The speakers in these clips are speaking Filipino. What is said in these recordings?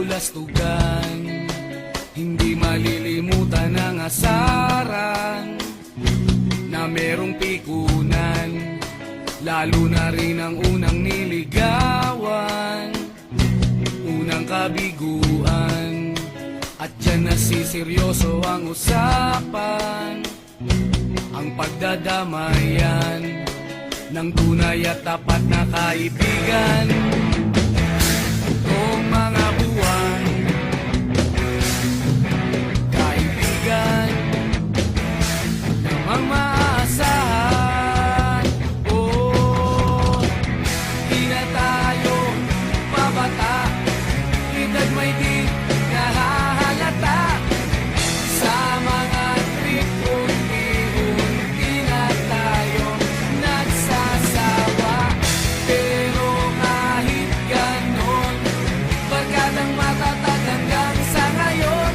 kabulastugan, hindi malilimutan ang asaran na merong pikunan, lalo na rin ang unang niligawan, unang kabiguan. At dyan nasiseryoso ang usapan, ang pagdadamayan ng tunay at tapat na kaibigan. Itong mga buwan, kaibigan, namang maaasahan. Oh, di na tayo mabata, edad may di nahahalata. Sa mga trip unti-unti na tayo nagsasawa. Pero kahit ganon, barkadang matatag hanggang sa ngayon.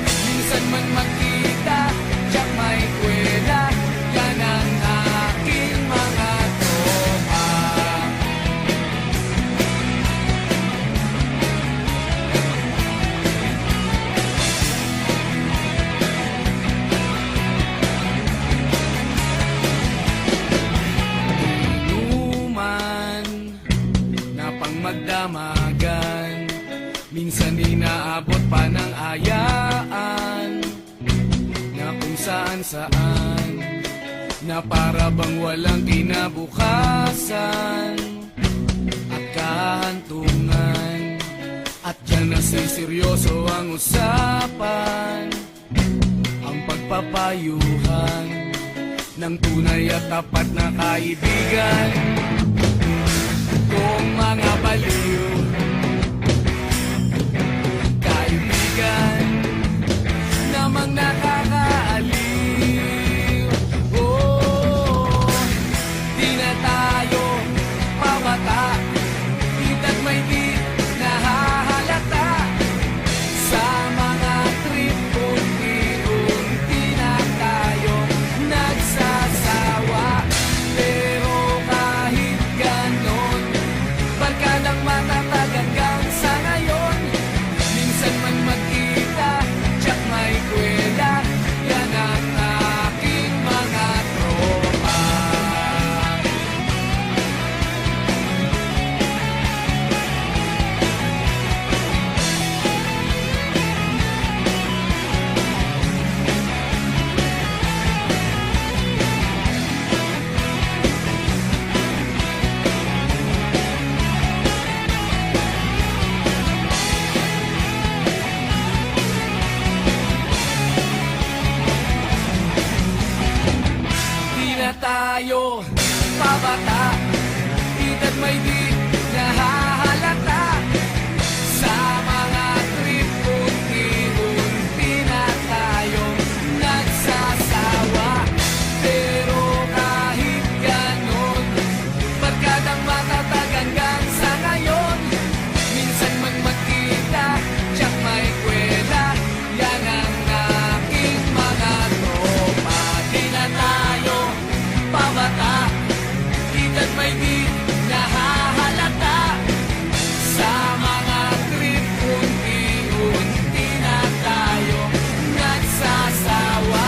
Minsan man magkita, tiyak may kwela, yan ang aking mga tropa. Inuman na pang magdamagan, minsan inaabot pa ng ayaan, na kung saan-saan, na para bang walang kinabukasan at kahantungan. At dyan nasiseryoso ang usapan, ang pagpapayuhan ng tunay at tapat na kaibigan. Kung mga baliw, kaibigan, namang nakakaaliw. Oh, di na tayo pabata, edad may di nahahalata. Sa mga trip unti-unti na tayo nagsasawa. Pero kahit ganon, barkadang matatag hanggang sa ngayon. Minsan man magkita, tiyak may kwela, yan ang aking mga tropa. Di na tayo pabata, edad may di nahahalata. Sa mga trip unti-unti na tayo nagsasawa. Pero kahit ganon, barkadang matatag hanggang sa ngayon. Minsan man magkita, tiyak may kwela, yan ang aking mga tropa. Di na tayo pabata, edad may di nahahalata. Sa mga trip unti-unti na tayo nagsasawa.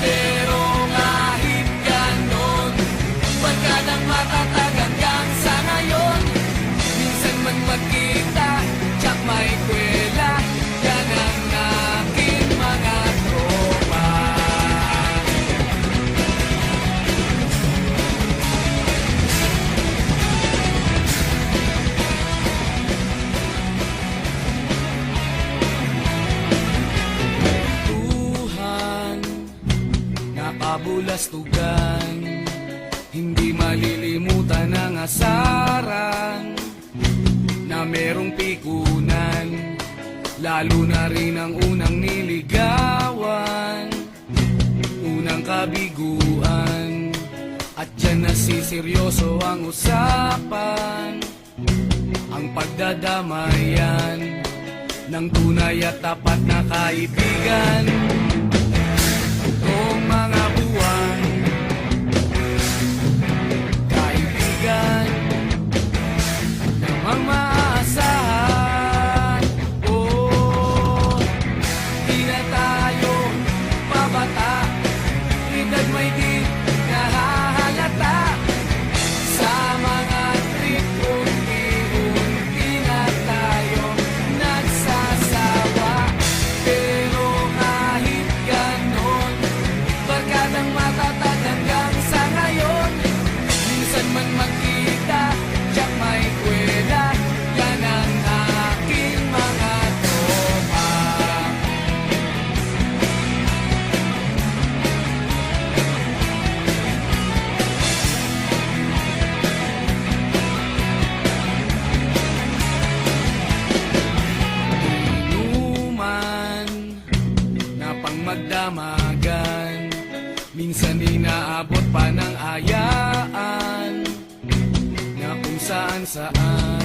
Pero kahit ganon, barkadang matatag hanggang sa ngayon. Minsan man magkita, tiyak may kwela, yan ang aking mga tropa. Tuhan na kabulastugan, hindi malilimutan ang asaran na merong pikunan, lalo na rin ang unang niligawan, unang kabiguan. At dyan nasiseryoso ang usapan, ang pagdadamayan ng tunay at tapat na kaibigan. Itong mga buwan, kaibigan, namang maaasahan. magdamagan. Minsan di naabot pa ng ayaan na kung saan saan.